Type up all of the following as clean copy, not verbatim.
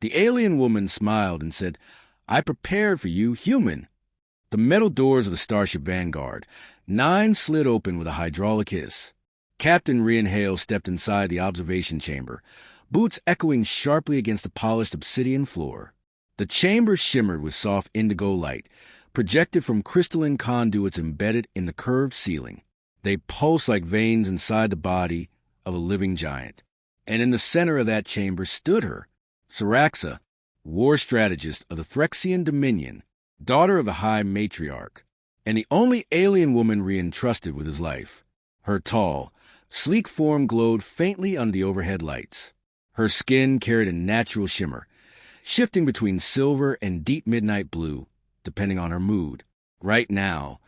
The alien woman smiled and said, "I prepared for you, human." The metal doors of the Starship Vanguard, 9, slid open with a hydraulic hiss. Captain Rian Hale stepped inside the observation chamber, boots echoing sharply against the polished obsidian floor. The chamber shimmered with soft indigo light, projected from crystalline conduits embedded in the curved ceiling. They pulsed like veins inside the body of a living giant. And in the center of that chamber stood her, Seraxa, war strategist of the Phyrexian Dominion, daughter of the High Matriarch, and the only alien woman Rian trusted with his life. Her tall, sleek form glowed faintly under the overhead lights. Her skin carried a natural shimmer, shifting between silver and deep midnight blue, depending on her mood. Right now,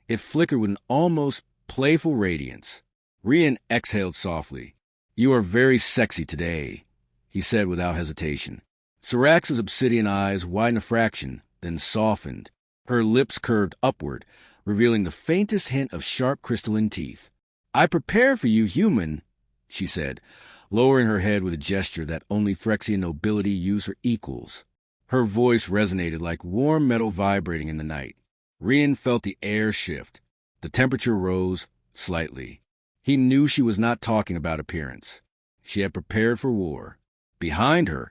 it flickered with an almost playful radiance. Rian exhaled softly. "You are very sexy today," he said without hesitation. Seraxa's obsidian eyes widened a fraction, then softened. Her lips curved upward, revealing the faintest hint of sharp crystalline teeth. "I prepared for you, human," she said, lowering her head with a gesture that only Phyrexian nobility used for equals. Her voice resonated like warm metal vibrating in the night. Rian felt the air shift. The temperature rose slightly. He knew she was not talking about appearance. She had prepared for war. Behind her,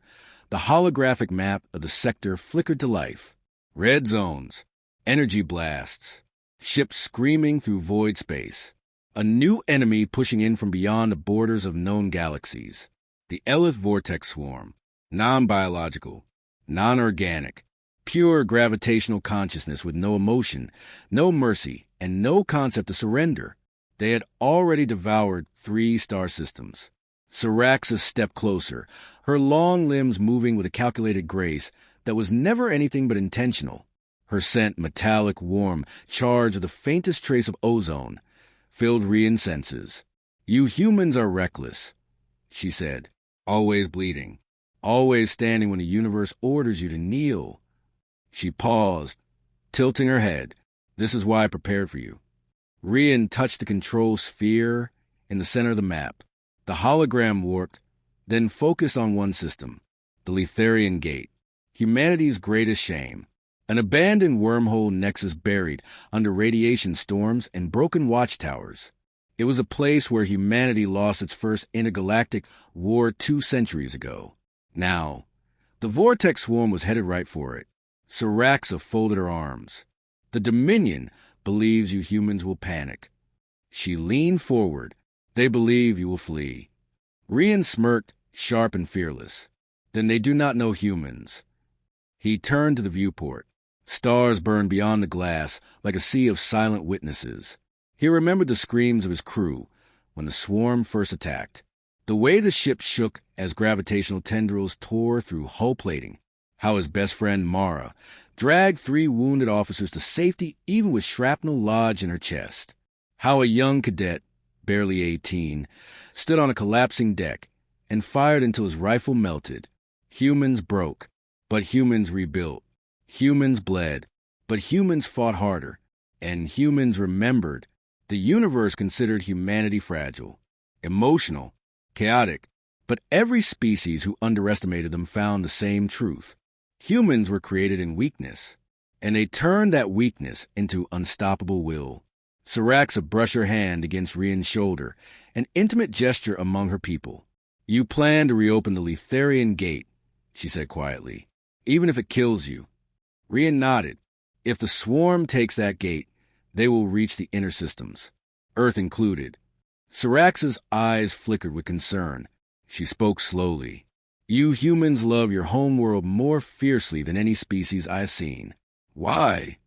the holographic map of the sector flickered to life. Red zones, energy blasts, ships screaming through void space. A new enemy pushing in from beyond the borders of known galaxies. The Elith Vortex Swarm. Non-biological, non-organic, pure gravitational consciousness with no emotion, no mercy, and no concept of surrender. They had already devoured 3 star systems. Seraxa stepped closer, her long limbs moving with a calculated grace that was never anything but intentional. Her scent, metallic, warm, charged with the faintest trace of ozone, filled Rian's senses. "You humans are reckless," she said, "always bleeding, always standing when the universe orders you to kneel." She paused, tilting her head. "This is why I prepared for you." Rian touched the control sphere in the center of the map. The hologram warped, then focused on one system, the Letharian Gate, humanity's greatest shame. An abandoned wormhole nexus buried under radiation storms and broken watchtowers. It was a place where humanity lost its first intergalactic war 2 centuries ago. Now, the Vortex Swarm was headed right for it. Seraxa folded her arms. "The Dominion believes you humans will panic." She leaned forward. "They believe you will flee." Rian smirked, sharp and fearless. "Then they do not know humans." He turned to the viewport. Stars burned beyond the glass like a sea of silent witnesses. He remembered the screams of his crew when the swarm first attacked. The way the ship shook as gravitational tendrils tore through hull plating. How his best friend Mara dragged 3 wounded officers to safety even with shrapnel lodged in her chest. How a young cadet, barely 18, stood on a collapsing deck and fired until his rifle melted. Humans broke, but humans rebuilt. Humans bled, but humans fought harder. And humans remembered. The universe considered humanity fragile, emotional, chaotic, but every species who underestimated them found the same truth. Humans were created in weakness, and they turned that weakness into unstoppable will. Seraxa brushed her hand against Rian's shoulder, an intimate gesture among her people. "You plan to reopen the Letharian Gate," she said quietly, "even if it kills you." Rian nodded. "If the swarm takes that gate, they will reach the inner systems, Earth included." Seraxa's eyes flickered with concern. She spoke slowly. "You humans love your homeworld more fiercely than any species I have seen." "Why?"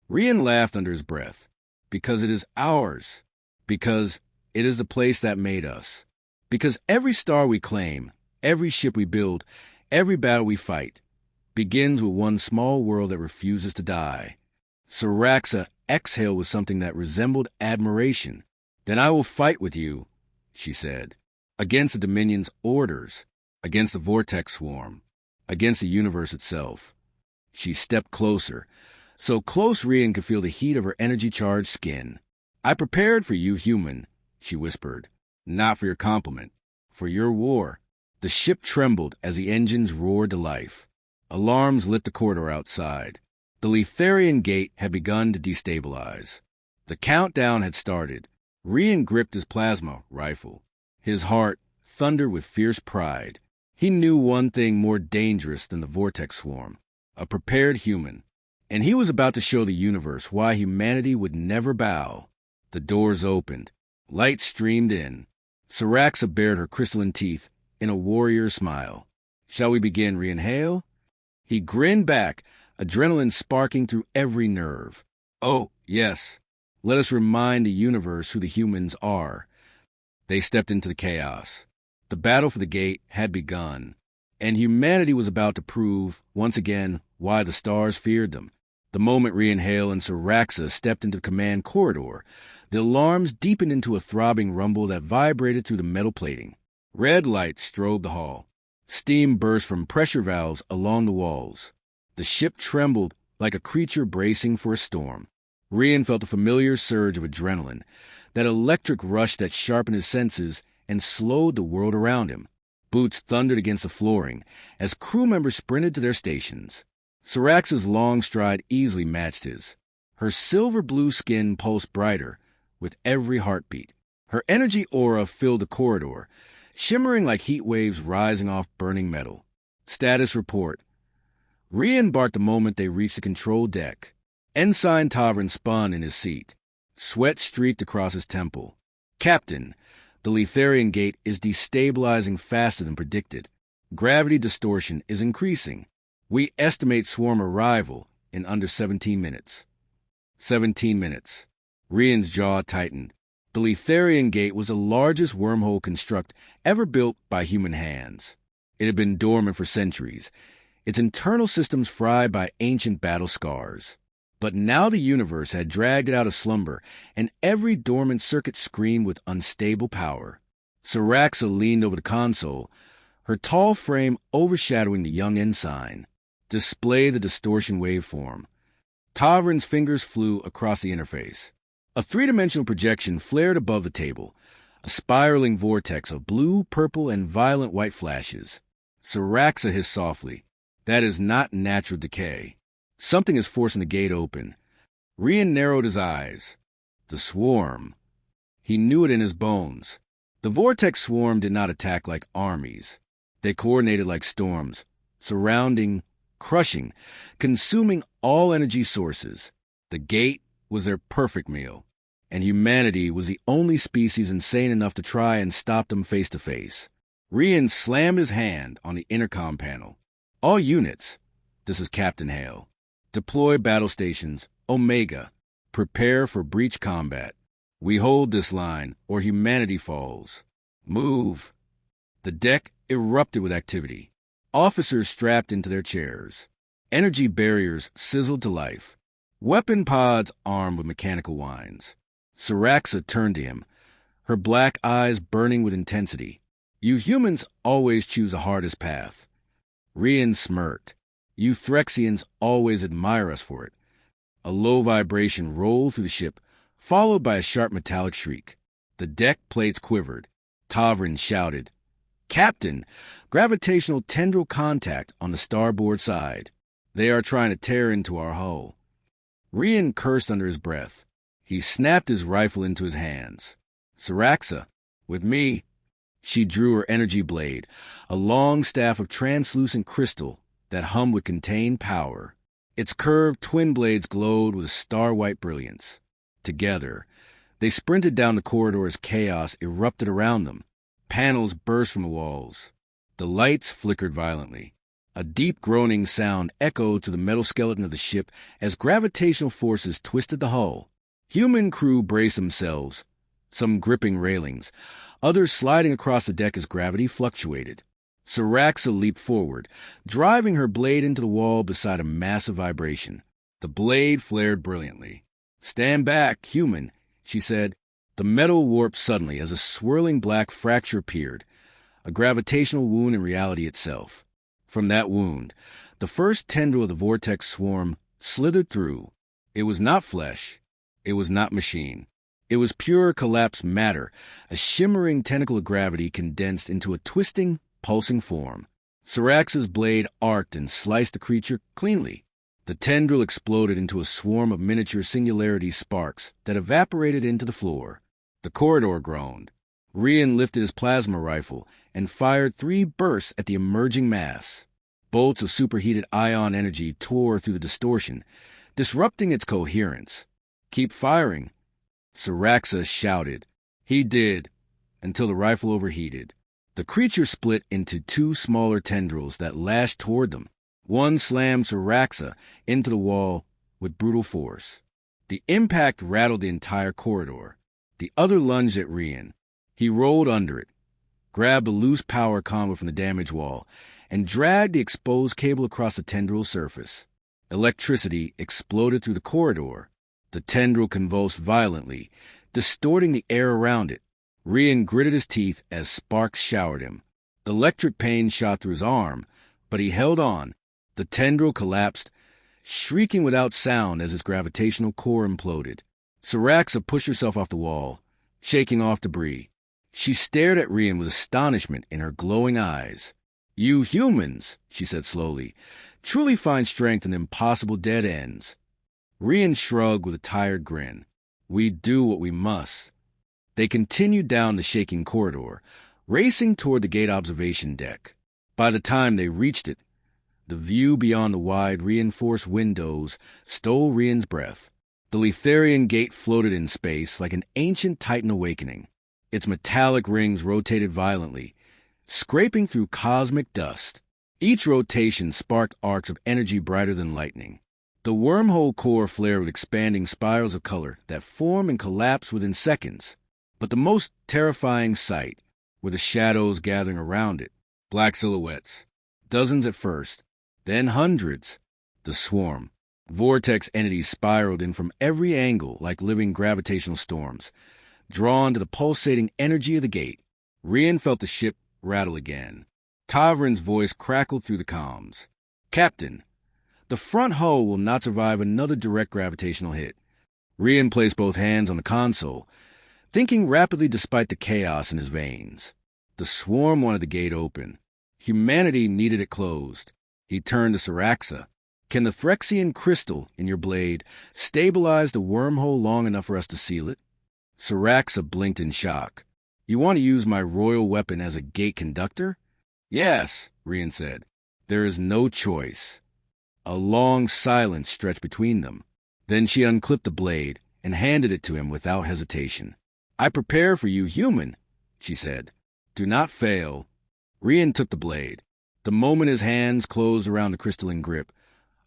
Rian laughed under his breath. "Because it is ours. Because it is the place that made us. Because every star we claim, every ship we build, every battle we fight, begins with one small world that refuses to die." Seraxa exhaled with something that resembled admiration. "Then I will fight with you," she said, "against the Dominion's orders, against the Vortex Swarm, against the universe itself." She stepped closer, so close Rian could feel the heat of her energy-charged skin. "I prepared for you, human," she whispered. "Not for your compliment, for your war." The ship trembled as the engines roared to life. Alarms lit the corridor outside. The Letharian gate had begun to destabilize. The countdown had started. Rian gripped his plasma rifle. His heart thundered with fierce pride. He knew one thing more dangerous than the vortex swarm: a prepared human. And he was about to show the universe why humanity would never bow. The doors opened. Light streamed in. Seraxa bared her crystalline teeth in a warrior smile. "Shall we begin, Rian Hale?" He grinned back, adrenaline sparking through every nerve. "Oh, yes. Let us remind the universe who the humans are." They stepped into the chaos. The battle for the gate had begun, and humanity was about to prove, once again, why the stars feared them. The moment Rian Hale and Seraxa stepped into the command corridor, the alarms deepened into a throbbing rumble that vibrated through the metal plating. Red lights strobed the hall. Steam burst from pressure valves along the walls. The ship trembled like a creature bracing for a storm. Rian felt a familiar surge of adrenaline, that electric rush that sharpened his senses and slowed the world around him. Boots thundered against the flooring as crew members sprinted to their stations. Seraxa's long stride easily matched his. Her silver-blue skin pulsed brighter with every heartbeat. Her energy aura filled the corridor, shimmering like heat waves rising off burning metal. Status report. Rian barked the moment they reached the control deck. Ensign Tavern spun in his seat. Sweat streaked across his temple. "Captain, the Letharian gate is destabilizing faster than predicted. Gravity distortion is increasing. We estimate swarm arrival in under 17 minutes. 17 minutes. Rian's jaw tightened. The Letharian gate was the largest wormhole construct ever built by human hands. It had been dormant for centuries, its internal systems fried by ancient battle scars. But now the universe had dragged it out of slumber, and every dormant circuit screamed with unstable power. Seraxa leaned over the console, her tall frame overshadowing the young ensign. "Display the distortion waveform." Tavern's fingers flew across the interface. A three-dimensional projection flared above the table, a spiraling vortex of blue, purple, and violent white flashes. Seraxa hissed softly. "That is not natural decay. Something is forcing the gate open." Rian narrowed his eyes. The swarm. He knew it in his bones. The vortex swarm did not attack like armies. They coordinated like storms, surrounding, crushing, consuming all energy sources. The gate was their perfect meal, and humanity was the only species insane enough to try and stop them face to face. Rian slammed his hand on the intercom panel. "All units, this is Captain Hale. Deploy battle stations, Omega. Prepare for breach combat. We hold this line, or humanity falls. Move." The deck erupted with activity. Officers strapped into their chairs. Energy barriers sizzled to life. Weapon pods armed with mechanical winds. Seraxa turned to him, her black eyes burning with intensity. "You humans always choose the hardest path." Rian smirked. "You Threxians always admire us for it." A low vibration rolled through the ship, followed by a sharp metallic shriek. The deck plates quivered. Tavern shouted, "Captain, gravitational tendril contact on the starboard side. They are trying to tear into our hull." Rian cursed under his breath. He snapped his rifle into his hands. "Seraxa, with me." She drew her energy blade, a long staff of translucent crystal that hummed with contained power. Its curved twin blades glowed with a star-white brilliance. Together, they sprinted down the corridor as chaos erupted around them. Panels burst from the walls. The lights flickered violently. A deep groaning sound echoed through the metal skeleton of the ship as gravitational forces twisted the hull. Human crew braced themselves, some gripping railings, others sliding across the deck as gravity fluctuated. Seraxa leaped forward, driving her blade into the wall beside a massive vibration. The blade flared brilliantly. "Stand back, human," she said. The metal warped suddenly as a swirling black fracture appeared, a gravitational wound in reality itself. From that wound, the first tendril of the vortex swarm slithered through. It was not flesh. It was not machine. It was pure collapsed matter, a shimmering tentacle of gravity condensed into a twisting, pulsing form. Seraxa's blade arced and sliced the creature cleanly. The tendril exploded into a swarm of miniature singularity sparks that evaporated into the floor. The corridor groaned. Rian lifted his plasma rifle and fired 3 bursts at the emerging mass. Bolts of superheated ion energy tore through the distortion, disrupting its coherence. "Keep firing," Seraxa shouted. He did, until the rifle overheated. The creature split into 2 smaller tendrils that lashed toward them. One slammed Seraxa into the wall with brutal force. The impact rattled the entire corridor. The other lunged at Rian. He rolled under it, grabbed a loose power conduit from the damaged wall, and dragged the exposed cable across the tendril's surface. Electricity exploded through the corridor. The tendril convulsed violently, distorting the air around it. Rian gritted his teeth as sparks showered him. Electric pain shot through his arm, but he held on. The tendril collapsed, shrieking without sound as its gravitational core imploded. Seraxa pushed herself off the wall, shaking off debris. She stared at Rian with astonishment in her glowing eyes. "You humans," she said slowly, "truly find strength in impossible dead ends." Rian shrugged with a tired grin. "We do what we must." They continued down the shaking corridor, racing toward the gate observation deck. By the time they reached it, the view beyond the wide, reinforced windows stole Rian's breath. The Letharian gate floated in space like an ancient Titan awakening. Its metallic rings rotated violently, scraping through cosmic dust. Each rotation sparked arcs of energy brighter than lightning. The wormhole core flared with expanding spirals of color that formed and collapsed within seconds. But the most terrifying sight were the shadows gathering around it. Black silhouettes. Dozens at first, then hundreds. The swarm. Vortex entities spiraled in from every angle like living gravitational storms, drawn to the pulsating energy of the gate. Rian felt the ship rattle again. Tavrin's voice crackled through the comms. "Captain, the front hull will not survive another direct gravitational hit." Rian placed both hands on the console, thinking rapidly despite the chaos in his veins. The swarm wanted the gate open. Humanity needed it closed. He turned to Seraxa. "Can the Phyrexian crystal in your blade stabilize the wormhole long enough for us to seal it?" Seraxa blinked in shock. "You want to use my royal weapon as a gate conductor?" "Yes," Rian said. "There is no choice." A long silence stretched between them. Then she unclipped the blade and handed it to him without hesitation. "I prepare for you, human," she said. "Do not fail." Rian took the blade. The moment his hands closed around the crystalline grip,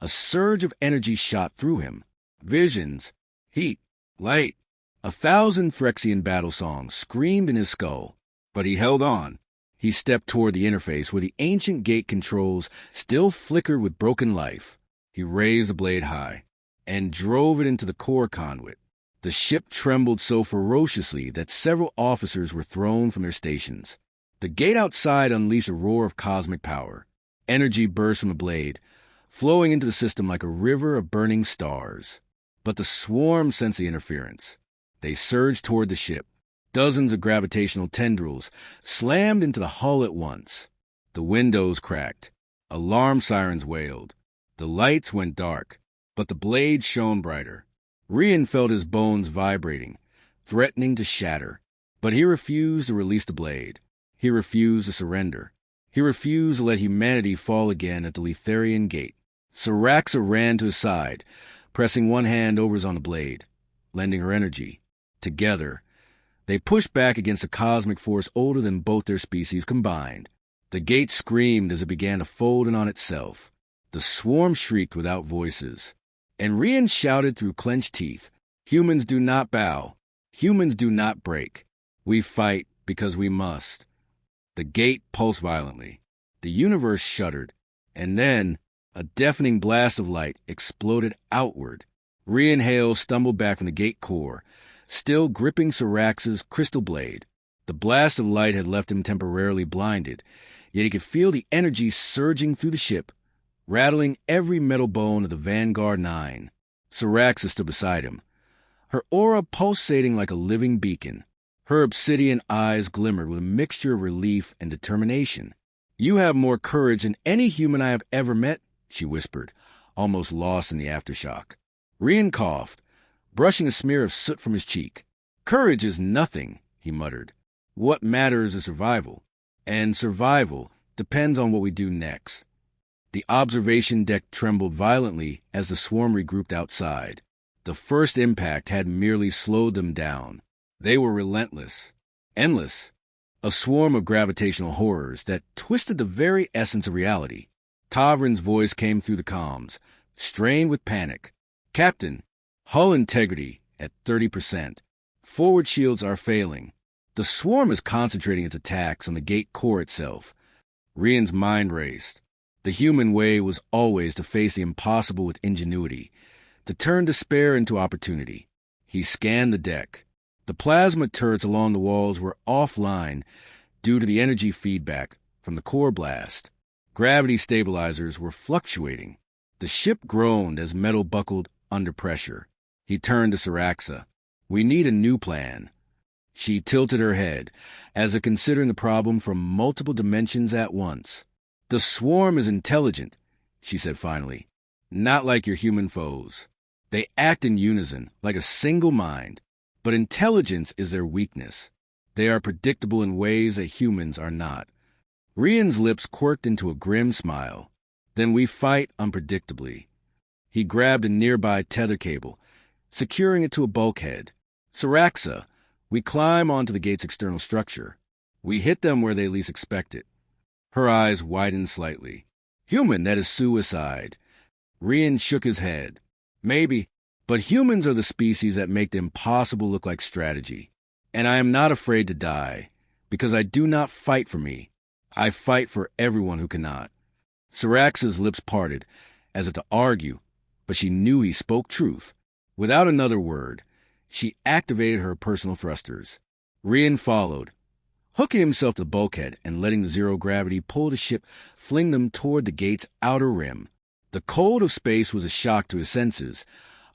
a surge of energy shot through him. Visions, heat, light. 1,000 Phyrexian battle songs screamed in his skull. But he held on. He stepped toward the interface where the ancient gate controls still flickered with broken life. He raised the blade high and drove it into the core conduit. The ship trembled so ferociously that several officers were thrown from their stations. The gate outside unleashed a roar of cosmic power. Energy burst from the blade, flowing into the system like a river of burning stars. But the swarm sensed the interference. They surged toward the ship. Dozens of gravitational tendrils slammed into the hull at once. The windows cracked. Alarm sirens wailed. The lights went dark, but the blade shone brighter. Rian felt his bones vibrating, threatening to shatter. But he refused to release the blade. He refused to surrender. He refused to let humanity fall again at the Letharian gate. Seraxa ran to his side, pressing one hand over his on the blade, lending her energy. Together, they pushed back against a cosmic force older than both their species combined. The gate screamed as it began to fold in on itself. The swarm shrieked without voices. And Rian shouted through clenched teeth, "Humans do not bow. Humans do not break. We fight because we must." The gate pulsed violently. The universe shuddered. And then a deafening blast of light exploded outward. Rian Hale stumbled back from the gate core, still gripping Seraxa's crystal blade. The blast of light had left him temporarily blinded, yet he could feel the energy surging through the ship, rattling every metal bone of the Vanguard 9. Seraxa stood beside him, her aura pulsating like a living beacon. Her obsidian eyes glimmered with a mixture of relief and determination. You have more courage than any human I have ever met, she whispered, almost lost in the aftershock. Rian coughed, brushing a smear of soot from his cheek. Courage is nothing, he muttered. What matters is survival. And survival depends on what we do next. The observation deck trembled violently as the swarm regrouped outside. The first impact had merely slowed them down. They were relentless, endless, a swarm of gravitational horrors that twisted the very essence of reality. Tavrin's voice came through the comms, strained with panic. Captain, hull integrity at 30%. Forward shields are failing. The swarm is concentrating its attacks on the gate core itself. Rian's mind raced. The human way was always to face the impossible with ingenuity, to turn despair into opportunity. He scanned the deck. The plasma turrets along the walls were offline due to the energy feedback from the core blast. Gravity stabilizers were fluctuating. The ship groaned as metal buckled under pressure. He turned to Seraxa. We need a new plan. She tilted her head, as if considering the problem from multiple dimensions at once. The swarm is intelligent, she said finally. Not like your human foes. They act in unison, like a single mind. But intelligence is their weakness. They are predictable in ways that humans are not. Rian's lips quirked into a grim smile. Then we fight unpredictably. He grabbed a nearby tether cable, securing it to a bulkhead. Seraxa, we climb onto the gate's external structure. We hit them where they least expect it. Her eyes widened slightly. Human, that is suicide. Rian shook his head. Maybe, but humans are the species that make the impossible look like strategy. And I am not afraid to die, because I do not fight for me. I fight for everyone who cannot. Seraxa's lips parted, as if to argue, but she knew he spoke truth. Without another word, she activated her personal thrusters. Rian followed, hooking himself to the bulkhead and letting the zero-gravity pull the ship, fling them toward the gate's outer rim. The cold of space was a shock to his senses,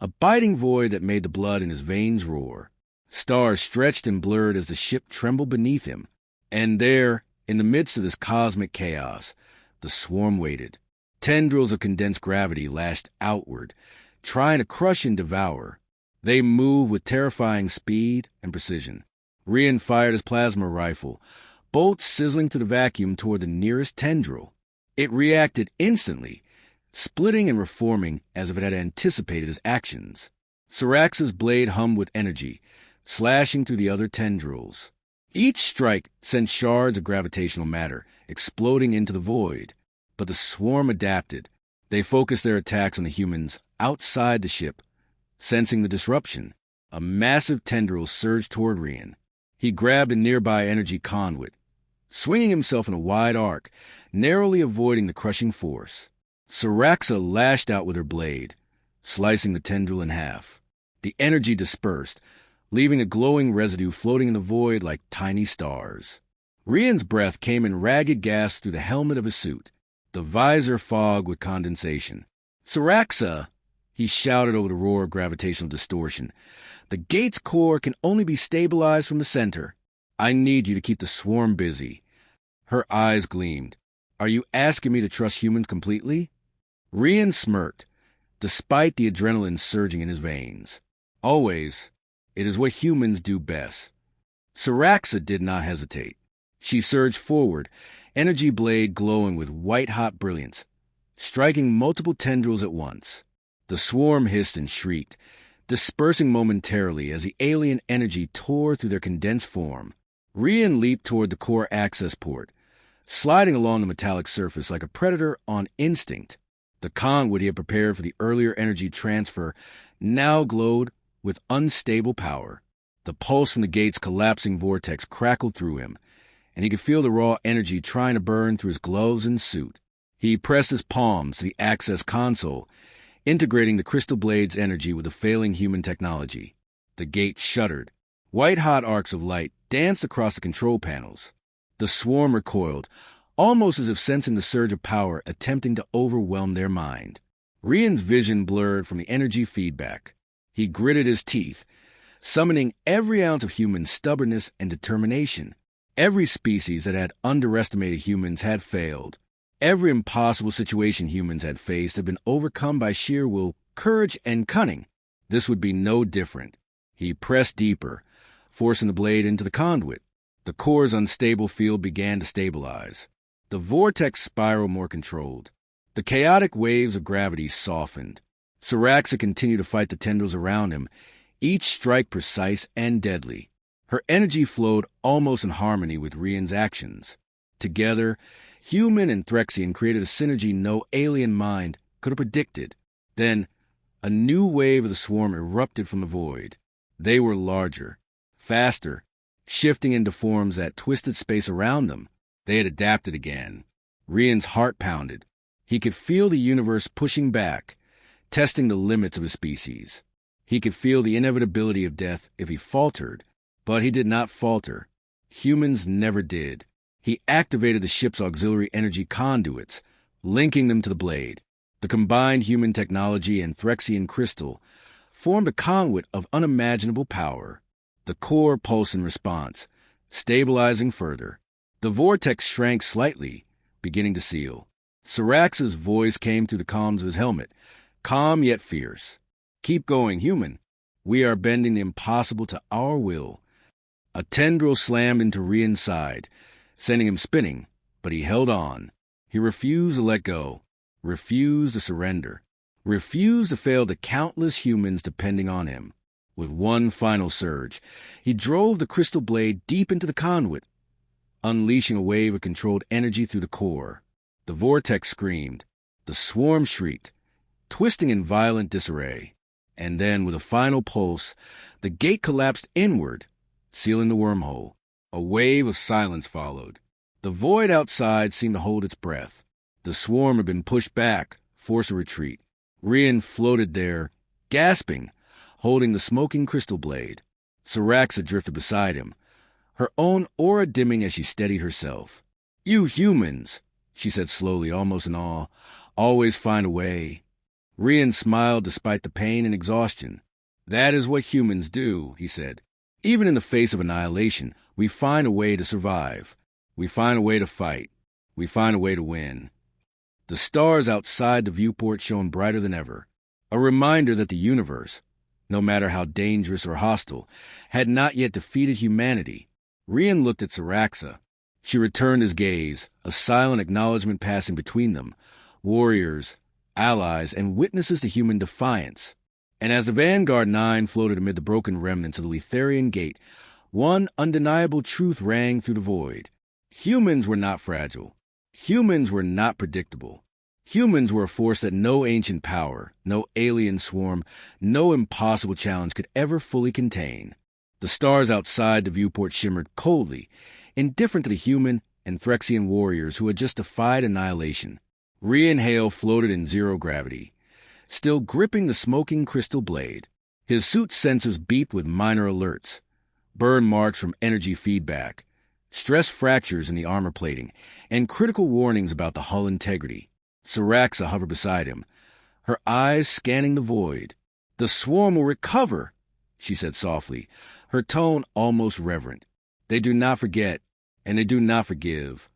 a biting void that made the blood in his veins roar. Stars stretched and blurred as the ship trembled beneath him. And there, in the midst of this cosmic chaos, the swarm waited. Tendrils of condensed gravity lashed outward, trying to crush and devour. They moved with terrifying speed and precision. Rian fired his plasma rifle, bolts sizzling through the vacuum toward the nearest tendril. It reacted instantly, splitting and reforming as if it had anticipated his actions. Seraxa's blade hummed with energy, slashing through the other tendrils. Each strike sent shards of gravitational matter exploding into the void. But the swarm adapted. They focused their attacks on the humans outside the ship. Sensing the disruption, a massive tendril surged toward Rian. He grabbed a nearby energy conduit, swinging himself in a wide arc, narrowly avoiding the crushing force. Seraxa lashed out with her blade, slicing the tendril in half. The energy dispersed, leaving a glowing residue floating in the void like tiny stars. Rian's breath came in ragged gasps through the helmet of his suit, the visor fogged with condensation. Seraxa! He shouted over the roar of gravitational distortion. The gate's core can only be stabilized from the center. I need you to keep the swarm busy. Her eyes gleamed. Are you asking me to trust humans completely? Rian smirked, despite the adrenaline surging in his veins. Always. It is what humans do best. Seraxa did not hesitate. She surged forward, energy blade glowing with white-hot brilliance, striking multiple tendrils at once. The swarm hissed and shrieked, dispersing momentarily as the alien energy tore through their condensed form. Rian leaped toward the core access port, sliding along the metallic surface like a predator on instinct. The conduit he had prepared for the earlier energy transfer now glowed with unstable power. The pulse from the gate's collapsing vortex crackled through him, and he could feel the raw energy trying to burn through his gloves and suit. He pressed his palms to the access console, integrating the crystal blade's energy with the failing human technology. The gate shuddered. White-hot arcs of light danced across the control panels. The swarm recoiled, almost as if sensing the surge of power attempting to overwhelm their mind. Rian's vision blurred from the energy feedback. He gritted his teeth, summoning every ounce of human stubbornness and determination. Every species that had underestimated humans had failed. Every impossible situation humans had faced had been overcome by sheer will, courage, and cunning. This would be no different. He pressed deeper, forcing the blade into the conduit. The core's unstable field began to stabilize. The vortex spiral more controlled. The chaotic waves of gravity softened. Seraxa continued to fight the tendrils around him, each strike precise and deadly. Her energy flowed almost in harmony with Rian's actions. Together, human and Threxian created a synergy no alien mind could have predicted. Then, a new wave of the swarm erupted from the void. They were larger, faster, shifting into forms that twisted space around them. They had adapted again. Rian's heart pounded. He could feel the universe pushing back, testing the limits of his species. He could feel the inevitability of death if he faltered, but he did not falter. Humans never did. He activated the ship's auxiliary energy conduits, linking them to the blade. The combined human technology and Threxian crystal formed a conduit of unimaginable power. The core pulsed in response, stabilizing further. The vortex shrank slightly, beginning to seal. Seraxa's voice came through the comms of his helmet, calm yet fierce. "Keep going, human. We are bending the impossible to our will." A tendril slammed into Rian's side, sending him spinning, but he held on. He refused to let go, refused to surrender, refused to fail the countless humans depending on him. With one final surge, he drove the crystal blade deep into the conduit, unleashing a wave of controlled energy through the core. The vortex screamed. The swarm shrieked, twisting in violent disarray. And then, with a final pulse, the gate collapsed inward, sealing the wormhole. A wave of silence followed. The void outside seemed to hold its breath. The swarm had been pushed back, forced to retreat. Rian floated there, gasping, holding the smoking crystal blade. Seraxa drifted beside him, her own aura dimming as she steadied herself. "You humans," she said slowly, almost in awe, "always find a way." Rian smiled despite the pain and exhaustion. "That is what humans do," he said. "Even in the face of annihilation, we find a way to survive. We find a way to fight. We find a way to win." The stars outside the viewport shone brighter than ever, a reminder that the universe, no matter how dangerous or hostile, had not yet defeated humanity. Rian looked at Seraxa. She returned his gaze, a silent acknowledgement passing between them, warriors, allies, and witnesses to human defiance. And as the Vanguard 9 floated amid the broken remnants of the Letharian Gate, one undeniable truth rang through the void. Humans were not fragile. Humans were not predictable. Humans were a force that no ancient power, no alien swarm, no impossible challenge could ever fully contain. The stars outside the viewport shimmered coldly, indifferent to the human and Threxian warriors who had just defied annihilation. Rian Hale floated in zero gravity, still gripping the smoking crystal blade. His suit's sensors beeped with minor alerts, burn marks from energy feedback, stress fractures in the armor plating, and critical warnings about the hull integrity. Seraxa hovered beside him, her eyes scanning the void. "The swarm will recover," she said softly, her tone almost reverent. "They do not forget, and they do not forgive."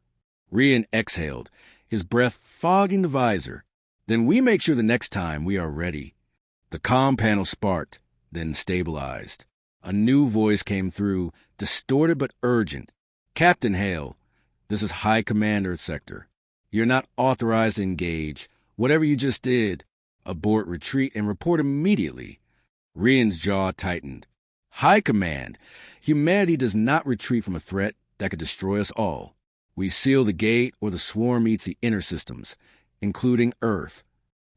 Rian exhaled, his breath fogging the visor. "Then we make sure the next time we are ready." The comm panel sparked, then stabilized. A new voice came through, distorted but urgent. "Captain Hale, this is High Command Earth Sector. You're not authorized to engage. Whatever you just did, abort retreat and report immediately." Rian's jaw tightened. "High Command, humanity does not retreat from a threat that could destroy us all. We seal the gate or the swarm eats the inner systems, including Earth."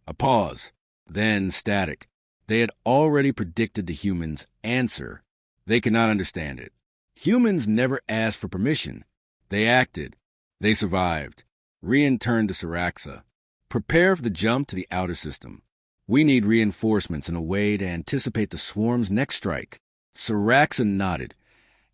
A pause, then static. They had already predicted the humans' answer. They could not understand it. Humans never asked for permission. They acted. They survived. Rian turned to Seraxa. "Prepare for the jump to the outer system. We need reinforcements in a way to anticipate the swarm's next strike." Seraxa nodded,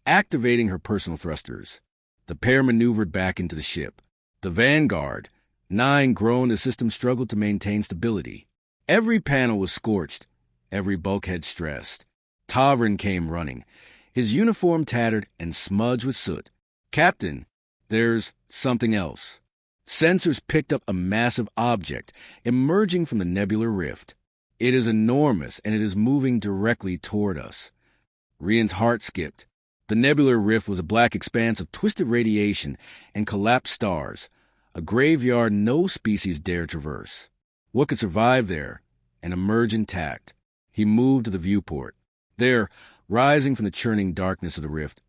activating her personal thrusters. The pair maneuvered back into the ship. The Vanguard 9 groaned as the system struggled to maintain stability. Every panel was scorched, every bulkhead stressed. Tavern came running, his uniform tattered and smudged with soot. Captain, there's something else. Sensors picked up a massive object emerging from the nebular rift. It is enormous, and it is moving directly toward us. Rian's heart skipped. The nebular rift was a black expanse of twisted radiation and collapsed stars, a graveyard no species dare traverse. What could survive there and emerge intact? He moved to the viewport. There, rising from the churning darkness of the rift,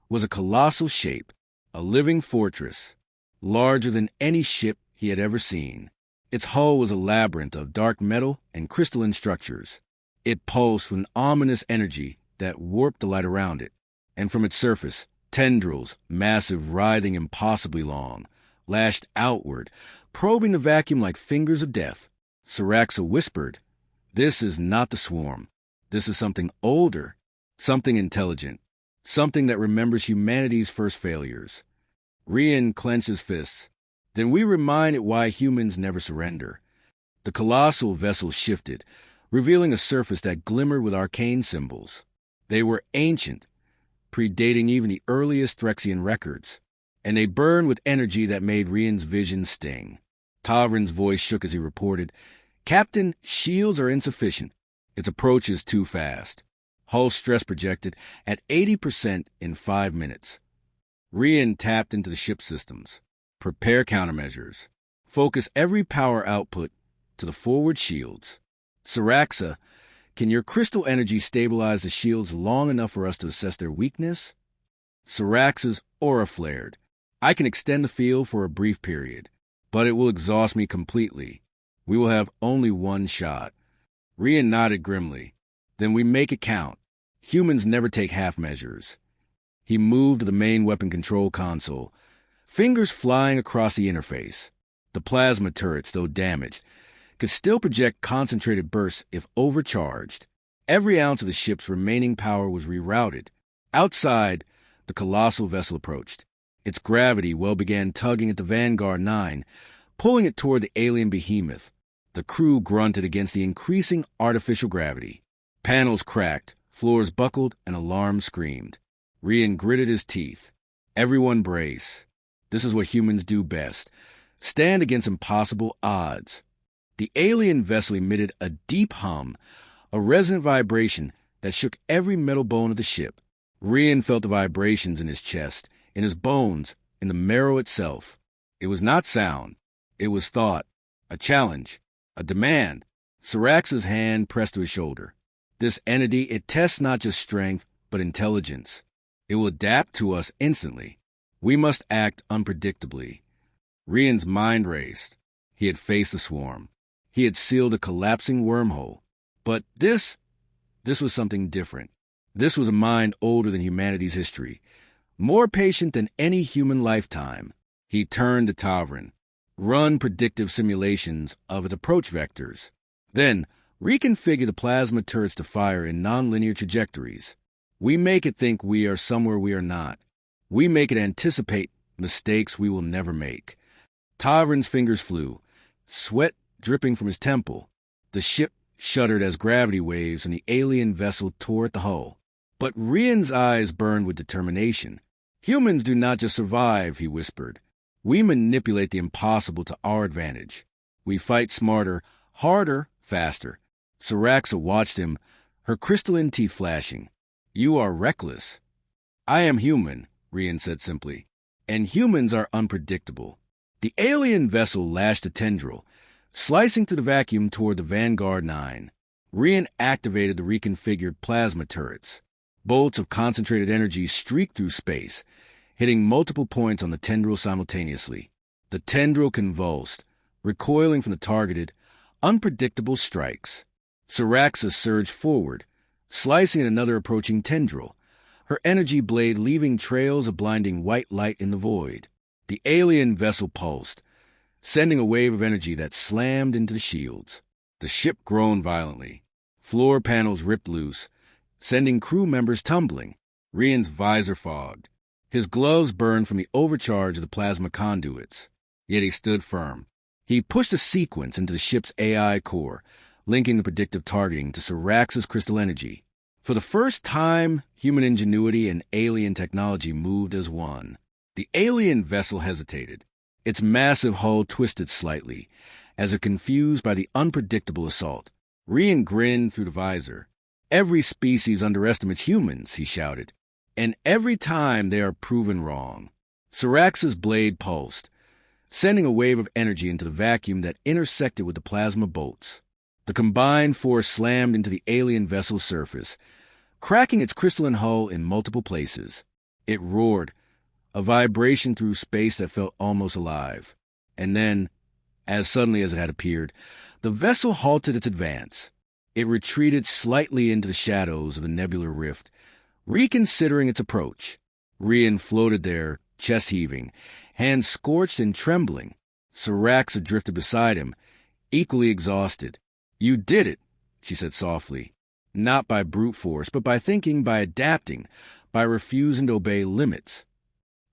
was a colossal shape, a living fortress, larger than any ship he had ever seen. Its hull was a labyrinth of dark metal and crystalline structures. It pulsed with an ominous energy that warped the light around it, and from its surface, tendrils, massive, writhing impossibly long, lashed outward, probing the vacuum like fingers of death. Seraxa whispered, "This is not the swarm. This is something older, something intelligent, something that remembers humanity's first failures." Rian clenched his fists. "Then we remind it why humans never surrender." The colossal vessel shifted, revealing a surface that glimmered with arcane symbols. They were ancient, predating even the earliest Threxian records, and they burned with energy that made Rian's vision sting. Tavrin's voice shook as he reported, "Captain, shields are insufficient. Its approach is too fast. Hull stress projected at 80% in 5 minutes." Rian tapped into the ship systems. "Prepare countermeasures. Focus every power output to the forward shields. Seraxa, can your crystal energy stabilize the shields long enough for us to assess their weakness?" Seraxa's aura flared. "I can extend the field for a brief period, but it will exhaust me completely. We will have only one shot." Rian nodded grimly. "Then we make it count. Humans never take half measures." He moved to the main weapon control console, fingers flying across the interface. The plasma turrets, though damaged, could still project concentrated bursts if overcharged. Every ounce of the ship's remaining power was rerouted. Outside, the colossal vessel approached. Its gravity began tugging at the Vanguard 9, pulling it toward the alien behemoth. The crew grunted against the increasing artificial gravity. Panels cracked, floors buckled, and alarms screamed. Rian gritted his teeth. "Everyone brace. This is what humans do best. Stand against impossible odds." The alien vessel emitted a deep hum, a resonant vibration that shook every metal bone of the ship. Rian felt the vibrations in his chest, in his bones, in the marrow itself. It was not sound. It was thought, a challenge, a demand. Seraxa's hand pressed to his shoulder. "This entity, it tests not just strength, but intelligence. It will adapt to us instantly. We must act unpredictably." Rian's mind raced. He had faced the swarm. He had sealed a collapsing wormhole. But this was something different. This was a mind older than humanity's history, more patient than any human lifetime. He turned to Tavrin. "Run predictive simulations of its approach vectors. Then, reconfigure the plasma turrets to fire in nonlinear trajectories. We make it think we are somewhere we are not. We make it anticipate mistakes we will never make." Tavrin's fingers flew, sweat dripping from his temple. The ship shuddered as gravity waves and the alien vessel tore at the hull. But Rian's eyes burned with determination. "Humans do not just survive," he whispered. "We manipulate the impossible to our advantage. We fight smarter, harder, faster." Seraxa watched him, her crystalline teeth flashing. "You are reckless." "I am human," Rian said simply. "And humans are unpredictable." The alien vessel lashed a tendril, slicing through the vacuum toward the Vanguard 9. Rian activated the reconfigured plasma turrets. Bolts of concentrated energy streaked through space, hitting multiple points on the tendril simultaneously. The tendril convulsed, recoiling from the targeted, unpredictable strikes. Seraxa surged forward, slicing at another approaching tendril, her energy blade leaving trails of blinding white light in the void. The alien vessel pulsed, sending a wave of energy that slammed into the shields. The ship groaned violently. Floor panels ripped loose, sending crew members tumbling. Rian's visor fogged. His gloves burned from the overcharge of the plasma conduits. Yet he stood firm. He pushed a sequence into the ship's AI core, linking the predictive targeting to Seraxa's crystal energy. For the first time, human ingenuity and alien technology moved as one. The alien vessel hesitated. Its massive hull twisted slightly, as if confused by the unpredictable assault. Rian grinned through the visor. "Every species underestimates humans," he shouted. "And every time they are proven wrong." Seraxa's blade pulsed, sending a wave of energy into the vacuum that intersected with the plasma bolts. The combined force slammed into the alien vessel's surface, cracking its crystalline hull in multiple places. It roared, a vibration through space that felt almost alive. And then, as suddenly as it had appeared, the vessel halted its advance. It retreated slightly into the shadows of the nebular rift, reconsidering its approach. Rian floated there, chest heaving, hands scorched and trembling. Seraxa drifted beside him, equally exhausted. "You did it," she said softly. "Not by brute force, but by thinking, by adapting, by refusing to obey limits."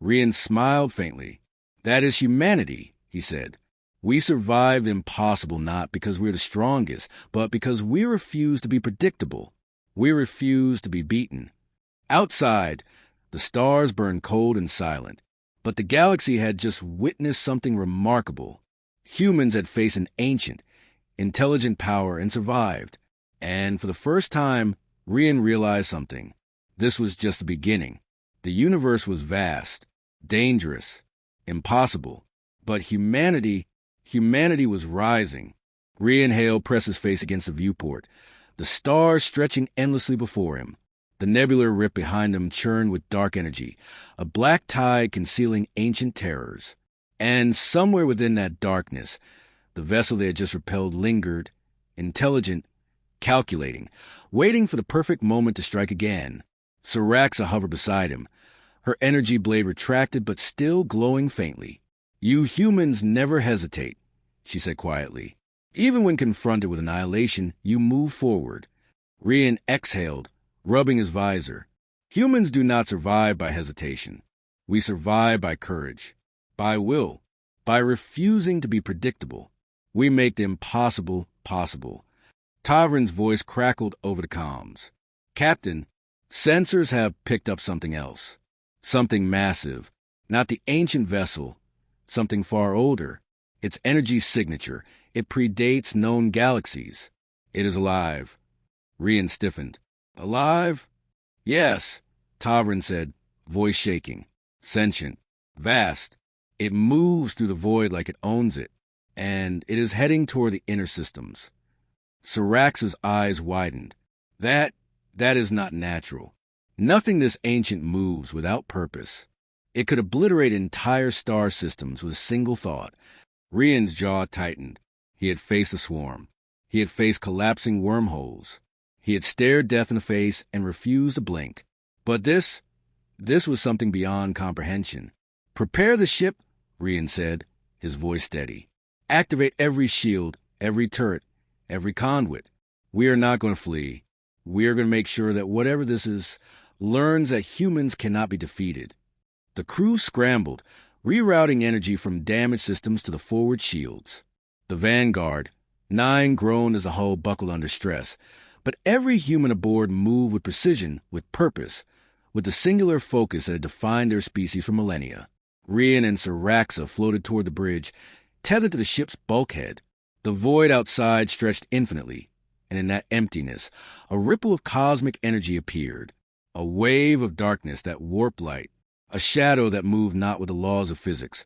Rian smiled faintly. "That is humanity," he said. "We survive the impossible not because we're the strongest, but because we refuse to be predictable. We refuse to be beaten." Outside, the stars burned cold and silent, but the galaxy had just witnessed something remarkable. Humans had faced an ancient, intelligent power and survived. And for the first time, Rian realized something. This was just the beginning. The universe was vast, dangerous, impossible. But humanity was rising. Rian Hale pressed his face against the viewport, the stars stretching endlessly before him. The nebular rift behind him churned with dark energy, a black tide concealing ancient terrors. And somewhere within that darkness, the vessel they had just repelled lingered, intelligent, calculating, waiting for the perfect moment to strike again. Seraxa hovered beside him, her energy blade retracted but still glowing faintly. "You humans never hesitate," she said quietly. "Even when confronted with annihilation, you move forward." Rian exhaled, rubbing his visor. "Humans do not survive by hesitation. We survive by courage, by will, by refusing to be predictable. We make the impossible possible." Tavrin's voice crackled over the comms. "Captain, sensors have picked up something else. Something massive. Not the ancient vessel. Something far older. Its energy signature. It predates known galaxies. It is alive." Rian stiffened. "Alive?" "Yes," Tavrin said, voice shaking. "Sentient. Vast. It moves through the void like it owns it. And it is heading toward the inner systems." Seraxa's eyes widened. That is not natural. Nothing this ancient moves without purpose. It could obliterate entire star systems with a single thought. Rian's jaw tightened. He had faced a swarm. He had faced collapsing wormholes. He had stared death in the face and refused to blink. But this was something beyond comprehension. "Prepare the ship," Rian said, his voice steady. "Activate every shield, every turret, every conduit. We are not going to flee. We are going to make sure that whatever this is learns that humans cannot be defeated." The crew scrambled, rerouting energy from damaged systems to the forward shields. The Vanguard, 9, groaned as the hull buckled under stress, but every human aboard moved with precision, with purpose, with the singular focus that had defined their species for millennia. Rian and Seraxa floated toward the bridge, tethered to the ship's bulkhead. The void outside stretched infinitely, and in that emptiness, a ripple of cosmic energy appeared, a wave of darkness that warped light, a shadow that moved not with the laws of physics,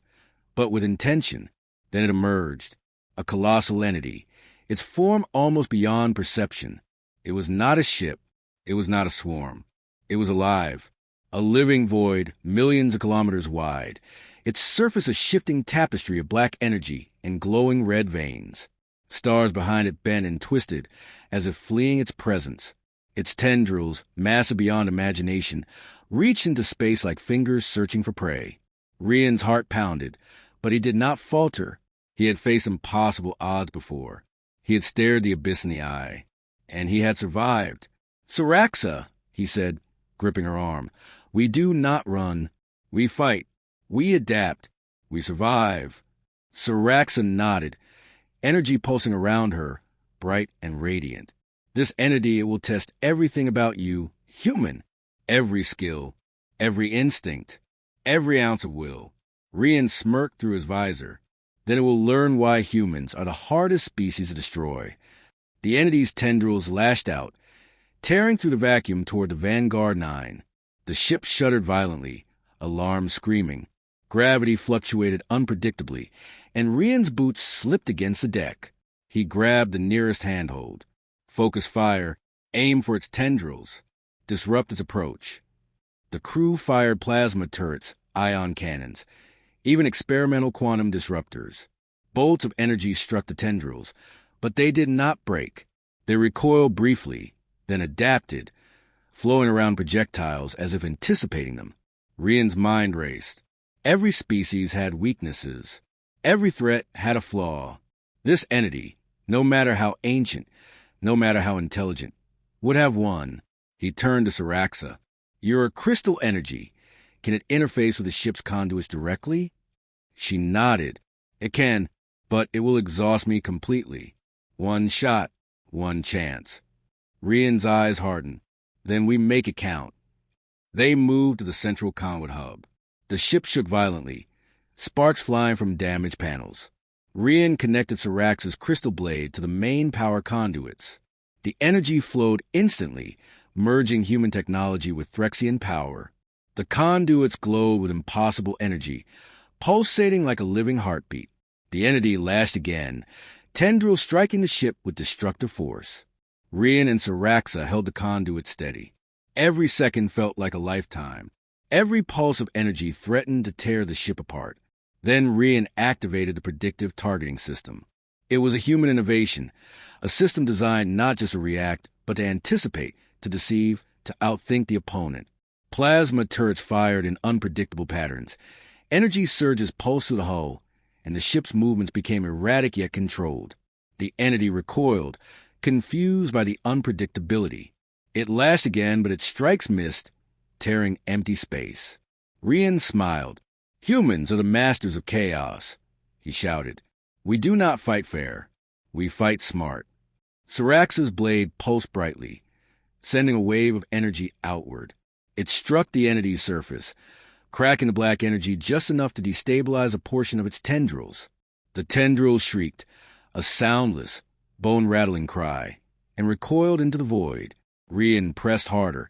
but with intention. Then it emerged, a colossal entity, its form almost beyond perception. It was not a ship. It was not a swarm. It was alive, a living void millions of kilometers wide, its surface a shifting tapestry of black energy and glowing red veins. Stars behind it bent and twisted as if fleeing its presence. Its tendrils, massive beyond imagination, reached into space like fingers searching for prey. Rian's heart pounded, but he did not falter. He had faced impossible odds before. He had stared the abyss in the eye, and he had survived. "Seraxa," he said, gripping her arm, "we do not run. We fight. We adapt. We survive." Seraxa nodded, energy pulsing around her, bright and radiant. "This entity, it will test everything about you, human. Every skill, every instinct, every ounce of will. Rian smirked through his visor. Then it will learn why humans are the hardest species to destroy. The entity's tendrils lashed out, tearing through the vacuum toward the Vanguard 9. The ship shuddered violently, alarm screaming. Gravity fluctuated unpredictably, and Rian's boots slipped against the deck. He grabbed the nearest handhold. Focus fire, aim for its tendrils. Disrupt its approach. The crew fired plasma turrets, ion cannons, even experimental quantum disruptors. Bolts of energy struck the tendrils, but they did not break. They recoiled briefly, then adapted, flowing around projectiles as if anticipating them. Rian's mind raced. Every species had weaknesses. Every threat had a flaw. This entity, no matter how ancient, no matter how intelligent, would have won. He turned to Seraxa. You're a crystal energy. Can it interface with the ship's conduits directly? She nodded. It can, but it will exhaust me completely. One shot, one chance. Rian's eyes hardened. Then we make it count. They moved to the central conduit hub. The ship shook violently, sparks flying from damaged panels. Rian connected Seraxa's crystal blade to the main power conduits. The energy flowed instantly, merging human technology with Threxian power. The conduits glowed with impossible energy, pulsating like a living heartbeat. The entity lashed again, tendrils striking the ship with destructive force. Rian and Seraxa held the conduit steady. Every second felt like a lifetime. Every pulse of energy threatened to tear the ship apart. Then Rian activated the predictive targeting system. It was a human innovation, a system designed not just to react, but to anticipate, to deceive, to outthink the opponent. Plasma turrets fired in unpredictable patterns. Energy surges pulsed through the hull, and the ship's movements became erratic yet controlled. The entity recoiled, confused by the unpredictability. It lashed again, but its strikes missed, tearing empty space. Rian smiled. Humans are the masters of chaos, he shouted. We do not fight fair. We fight smart. Seraxa's blade pulsed brightly, sending a wave of energy outward. It struck the entity's surface, cracking the black energy just enough to destabilize a portion of its tendrils. The tendrils shrieked, a soundless, bone-rattling cry, and recoiled into the void. Rian pressed harder,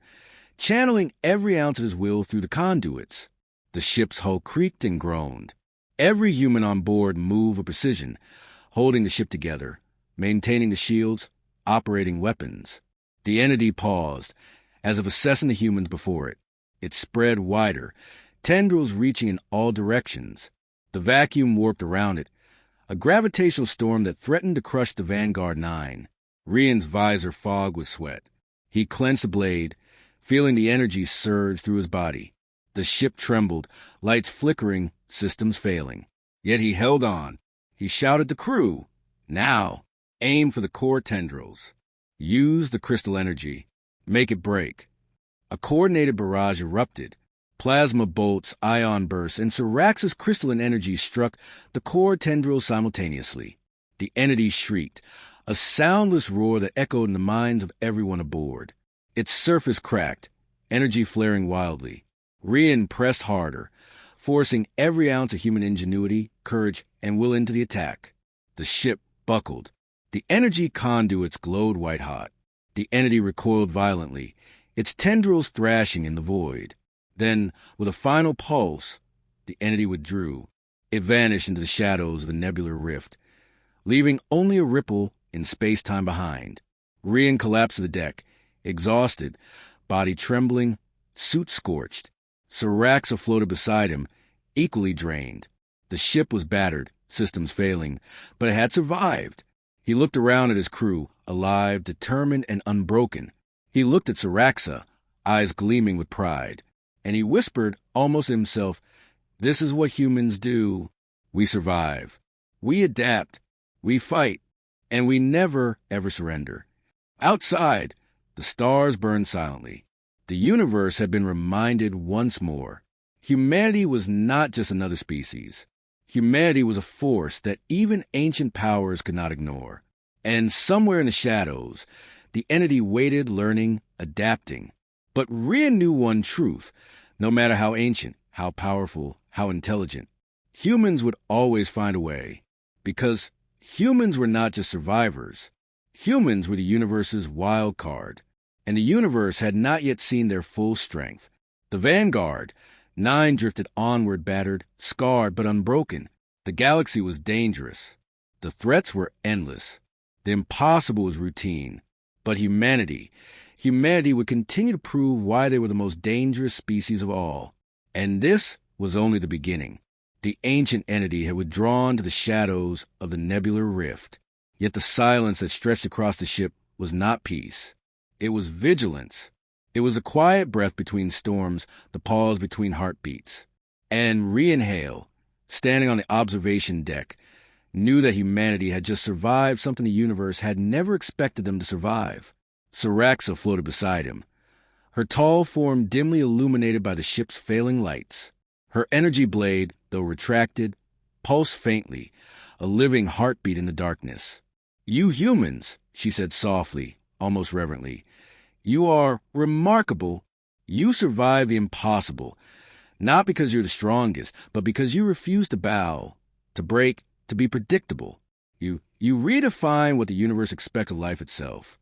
channeling every ounce of his will through the conduits. The ship's hull creaked and groaned. Every human on board moved with precision, holding the ship together, maintaining the shields, operating weapons. The entity paused, as if assessing the humans before it. It spread wider, tendrils reaching in all directions. The vacuum warped around it, a gravitational storm that threatened to crush the Vanguard 9. Rian's visor fogged with sweat. He clenched the blade, feeling the energy surge through his body. The ship trembled, lights flickering, systems failing. Yet he held on. He shouted to crew, "Now, aim for the core tendrils. Use the crystal energy. Make it break." A coordinated barrage erupted. Plasma bolts, ion bursts, and Seraxa's crystalline energy struck the core tendrils simultaneously. The entity shrieked, a soundless roar that echoed in the minds of everyone aboard. Its surface cracked, energy flaring wildly. Rian pressed harder, forcing every ounce of human ingenuity, courage, and will into the attack. The ship buckled. The energy conduits glowed white-hot. The entity recoiled violently, its tendrils thrashing in the void. Then, with a final pulse, the entity withdrew. It vanished into the shadows of the nebular rift, leaving only a ripple in space-time behind. Rian collapsed to the deck, exhausted, body trembling, suit scorched. Seraxa floated beside him, equally drained. The ship was battered, systems failing, but it had survived. He looked around at his crew, alive, determined, and unbroken. He looked at Seraxa, eyes gleaming with pride, and he whispered, almost to himself, "This is what humans do. We survive. We adapt. We fight. And we never, ever surrender." Outside, the stars burned silently. The universe had been reminded once more. Humanity was not just another species. Humanity was a force that even ancient powers could not ignore. And somewhere in the shadows, the entity waited, learning, adapting. But Rian knew one truth. No matter how ancient, how powerful, how intelligent. Humans would always find a way, because humans were not just survivors. Humans were the universe's wild card, and the universe had not yet seen their full strength. The vanguard, 9 drifted onward, battered, scarred, but unbroken. The galaxy was dangerous. The threats were endless. The impossible was routine. But humanity would continue to prove why they were the most dangerous species of all. And this was only the beginning. The ancient entity had withdrawn to the shadows of the nebular rift. Yet the silence that stretched across the ship was not peace. It was vigilance. It was a quiet breath between storms, the pause between heartbeats. And Rian Hale, standing on the observation deck, knew that humanity had just survived something the universe had never expected them to survive. Seraxa floated beside him, her tall form dimly illuminated by the ship's failing lights. Her energy blade, though retracted, pulsed faintly, a living heartbeat in the darkness. "You humans," she said softly, almost reverently, "you are remarkable. You survived the impossible, not because you're the strongest, but because you refuse to bow, to break, to be predictable. You redefine what the universe expects of life itself."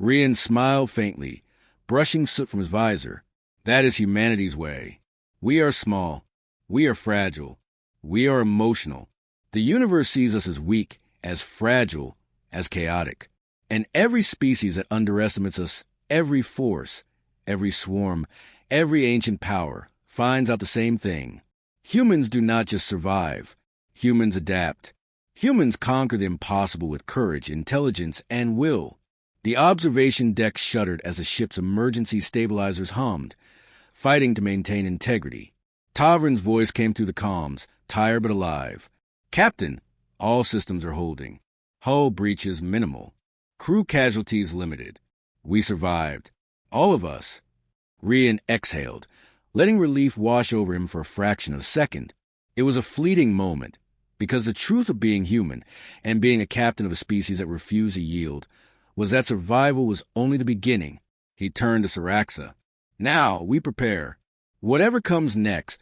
Rian smiled faintly, brushing soot from his visor. "That is humanity's way. We are small. We are fragile. We are emotional. The universe sees us as weak, as fragile, as chaotic. And every species that underestimates us, every force, every swarm, every ancient power, finds out the same thing. Humans do not just survive. Humans adapt. Humans conquer the impossible with courage, intelligence, and will." The observation deck shuddered as the ship's emergency stabilizers hummed, fighting to maintain integrity. Tavern's voice came through the comms, tired but alive. "Captain, all systems are holding. Hull breaches minimal. Crew casualties limited. We survived. All of us." Rian exhaled, letting relief wash over him for a fraction of a second. It was a fleeting moment, because the truth of being human and being a captain of a species that refused to yield was that survival was only the beginning. He turned to Seraxa. "Now we prepare. Whatever comes next,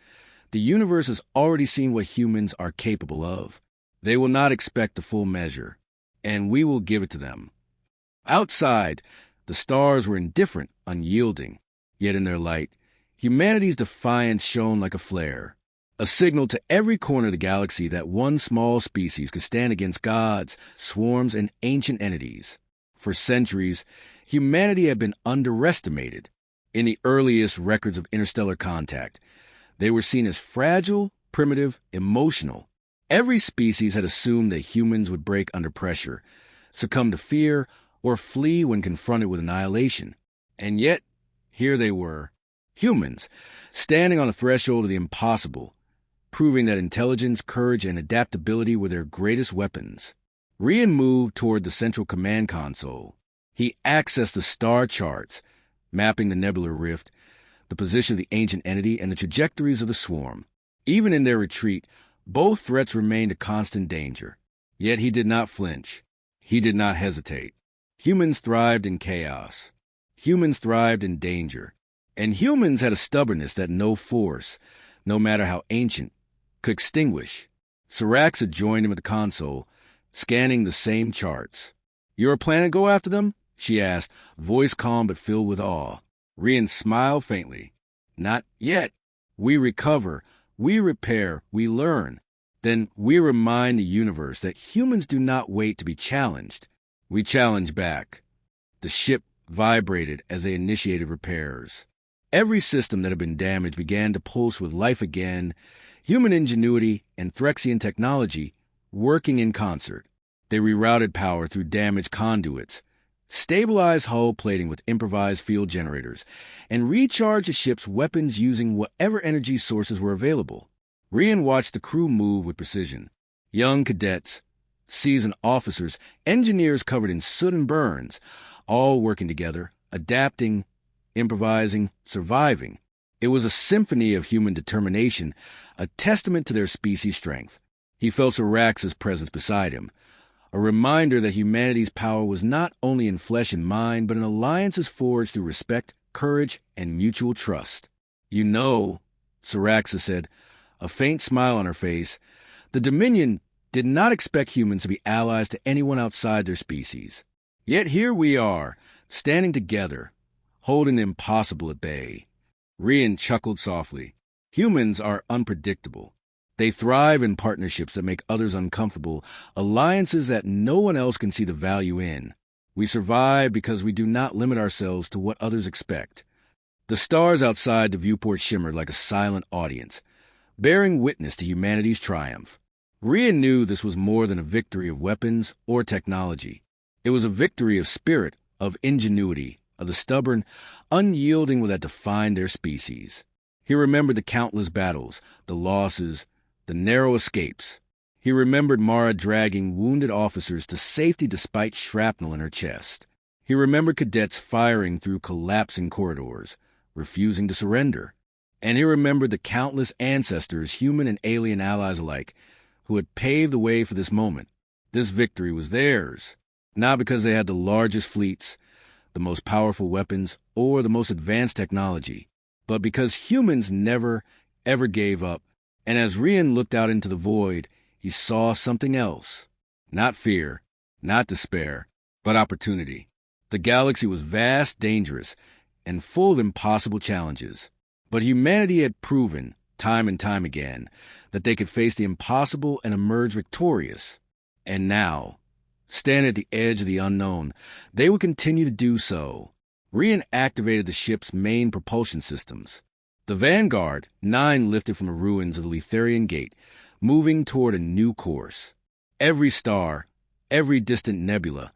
the universe has already seen what humans are capable of. They will not expect the full measure, and we will give it to them." Outside, the stars were indifferent, unyielding. Yet in their light, humanity's defiance shone like a flare, a signal to every corner of the galaxy that one small species could stand against gods, swarms, and ancient entities. For centuries, humanity had been underestimated. In the earliest records of interstellar contact, they were seen as fragile, primitive, emotional. Every species had assumed that humans would break under pressure, succumb to fear, or flee when confronted with annihilation. And yet, here they were, humans, standing on the threshold of the impossible, proving that intelligence, courage, and adaptability were their greatest weapons. Rian moved toward the central command console. He accessed the star charts, mapping the nebular rift, the position of the ancient entity, and the trajectories of the swarm. Even in their retreat, both threats remained a constant danger. Yet he did not flinch. He did not hesitate. Humans thrived in chaos. Humans thrived in danger. And humans had a stubbornness that no force, no matter how ancient, could extinguish. Seraxa joined him at the console, scanning the same charts. "Your plan to go after them?" she asked, voice calm but filled with awe. Rian smiled faintly. "Not yet. We recover, we repair, we learn. Then we remind the universe that humans do not wait to be challenged. We challenge back." The ship vibrated as they initiated repairs. Every system that had been damaged began to pulse with life again, human ingenuity and Threxian technology working in concert. They rerouted power through damaged conduits, stabilized hull plating with improvised field generators, and recharged the ship's weapons using whatever energy sources were available. Rian watched the crew move with precision. Young cadets, seasoned officers, engineers covered in soot and burns, all working together, adapting, improvising, surviving. It was a symphony of human determination, a testament to their species' strength. He felt Seraxa's presence beside him, a reminder that humanity's power was not only in flesh and mind, but in alliances forged through respect, courage, and mutual trust. "You know," Seraxa said, a faint smile on her face. The Dominion did not expect humans to be allies to anyone outside their species. Yet here we are, standing together, holding the impossible at bay. Rian chuckled softly. Humans are unpredictable. They thrive in partnerships that make others uncomfortable, alliances that no one else can see the value in. We survive because we do not limit ourselves to what others expect. The stars outside the viewport shimmered like a silent audience, bearing witness to humanity's triumph. Rian knew this was more than a victory of weapons or technology. It was a victory of spirit, of ingenuity, of the stubborn, unyielding that defined their species. He remembered the countless battles, the losses, the narrow escapes. He remembered Mara dragging wounded officers to safety despite shrapnel in her chest. He remembered cadets firing through collapsing corridors, refusing to surrender. And he remembered the countless ancestors, human and alien allies alike, who had paved the way for this moment. This victory was theirs, not because they had the largest fleets, the most powerful weapons, or the most advanced technology, but because humans never, ever gave up. And as Rian looked out into the void, he saw something else. Not fear, not despair, but opportunity. The galaxy was vast, dangerous, and full of impossible challenges. But humanity had proven, time and time again, that they could face the impossible and emerge victorious. And now, stand at the edge of the unknown, they would continue to do so. Rian activated the ship's main propulsion systems. The Vanguard, 9 lifted from the ruins of the Letharian Gate, moving toward a new course. Every star, every distant nebula,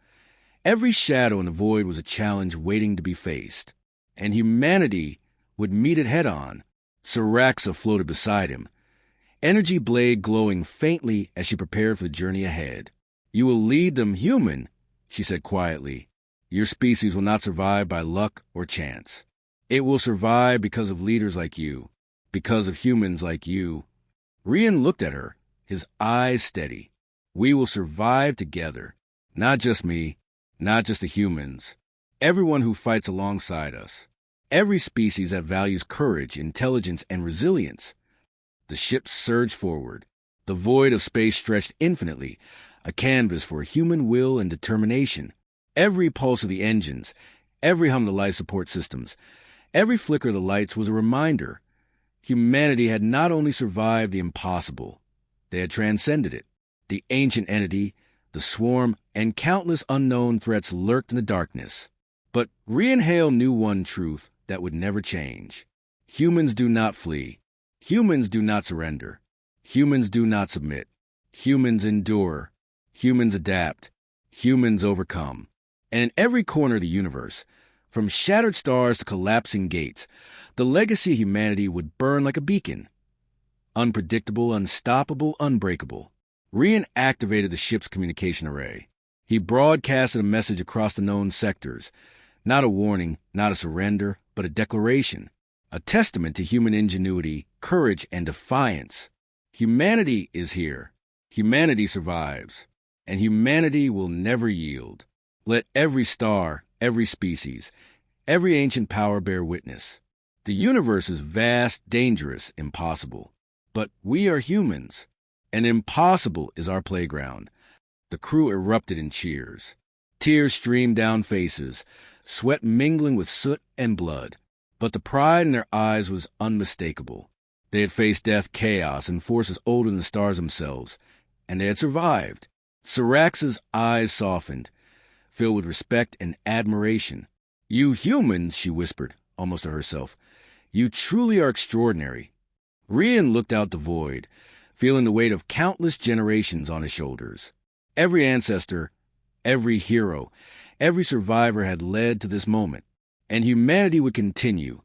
every shadow in the void was a challenge waiting to be faced. And humanity would meet it head-on. Seraxa floated beside him, energy blade glowing faintly as she prepared for the journey ahead. You will lead them human, she said quietly. Your species will not survive by luck or chance. It will survive because of leaders like you, because of humans like you. Rian looked at her, his eyes steady. We will survive together. Not just me, not just the humans. Everyone who fights alongside us. Every species that values courage, intelligence, and resilience. The ship surged forward. The void of space stretched infinitely, a canvas for human will and determination. Every pulse of the engines, every hum of the life support systems, every flicker of the lights was a reminder. Humanity had not only survived the impossible, they had transcended it. The ancient entity, the swarm, and countless unknown threats lurked in the darkness. But Rian Hale knew one truth that would never change. Humans do not flee. Humans do not surrender. Humans do not submit. Humans endure. Humans adapt. Humans overcome. And in every corner of the universe, from shattered stars to collapsing gates, the legacy of humanity would burn like a beacon. Unpredictable, unstoppable, unbreakable. Rian activated the ship's communication array. He broadcasted a message across the known sectors. Not a warning, not a surrender, but a declaration. A testament to human ingenuity, courage, and defiance. Humanity is here. Humanity survives. And humanity will never yield. Let every star, every species, every ancient power bear witness. The universe is vast, dangerous, impossible. But we are humans, and impossible is our playground. The crew erupted in cheers. Tears streamed down faces, sweat mingling with soot and blood. But the pride in their eyes was unmistakable. They had faced death, chaos, and forces older than the stars themselves, and they had survived. Seraxa's eyes softened, filled with respect and admiration. You humans, she whispered, almost to herself, you truly are extraordinary. Rian looked out the void, feeling the weight of countless generations on his shoulders. Every ancestor, every hero, every survivor had led to this moment, and humanity would continue,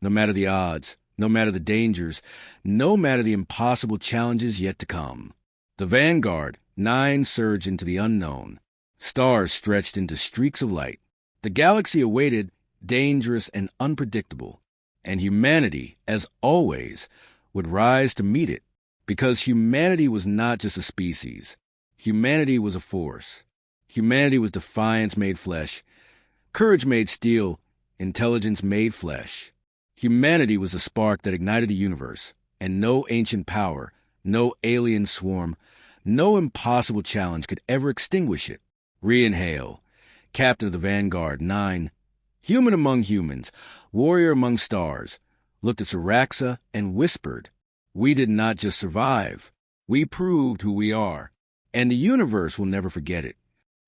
no matter the odds, no matter the dangers, no matter the impossible challenges yet to come. The Vanguard, 9 surged into the unknown. Stars stretched into streaks of light. The galaxy awaited, dangerous and unpredictable. And humanity, as always, would rise to meet it. Because humanity was not just a species. Humanity was a force. Humanity was defiance made flesh. Courage made steel. Intelligence made flesh. Humanity was the spark that ignited the universe, and no ancient power, no alien swarm, no impossible challenge could ever extinguish it. Rian Hale, captain of the Vanguard 9, human among humans, warrior among stars, looked at Seraxa and whispered, "We did not just survive. We proved who we are, and the universe will never forget it."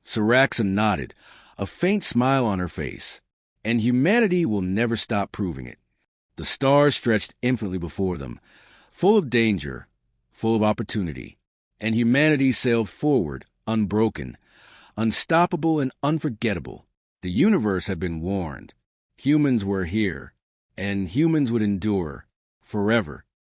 Seraxa nodded, a faint smile on her face, "And humanity will never stop proving it." The stars stretched infinitely before them, full of danger, full of opportunity, and humanity sailed forward, unbroken, unstoppable and unforgettable. The universe had been warned. Humans were here, and humans would endure forever.